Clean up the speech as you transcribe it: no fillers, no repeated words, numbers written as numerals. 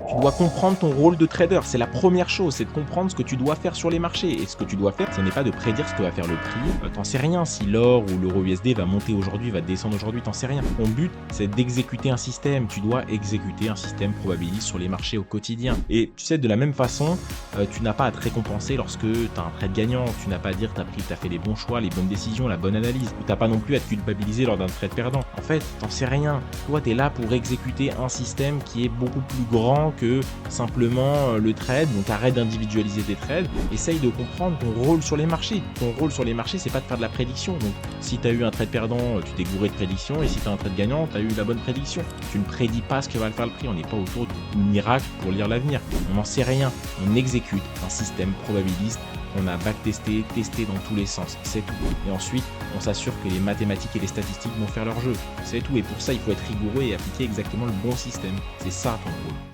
Tu dois comprendre ton rôle de trader. C'est la première chose, c'est de comprendre ce que tu dois faire sur les marchés. Et ce que tu dois faire, ce n'est pas de prédire ce que va faire le prix. T'en sais rien si l'or ou l'euro USD va monter aujourd'hui, va descendre aujourd'hui, t'en sais rien. Ton but, c'est d'exécuter un système. Tu dois exécuter un système probabiliste sur les marchés au quotidien. Et tu sais, de la même façon, tu n'as pas à te récompenser lorsque tu as un trade gagnant. Tu n'as pas à dire que tu as fait les bons choix, les bonnes décisions, la bonne analyse. Tu n'as pas non plus à te culpabiliser lors d'un trade perdant. En fait, t'en sais rien. Toi, tu es là pour exécuter un système qui est beaucoup plus grand que simplement le trade. Donc arrête d'individualiser tes trades. Essaye de comprendre ton rôle sur les marchés. Ton rôle sur les marchés, c'est pas de faire de la prédiction. Donc si tu as eu un trade perdant, tu t'es gouré de prédiction. Et si tu as un trade gagnant, tu as eu la bonne prédiction. Tu ne prédis pas ce que va faire le prix. On n'est pas autour du miracle pour lire l'avenir. On n'en sait rien. On exécute un système probabiliste. On a backtesté, testé dans tous les sens, c'est tout. Et ensuite, on s'assure que les mathématiques et les statistiques vont faire leur jeu. C'est tout. Et pour ça, il faut être rigoureux et appliquer exactement le bon système. C'est ça ton rôle.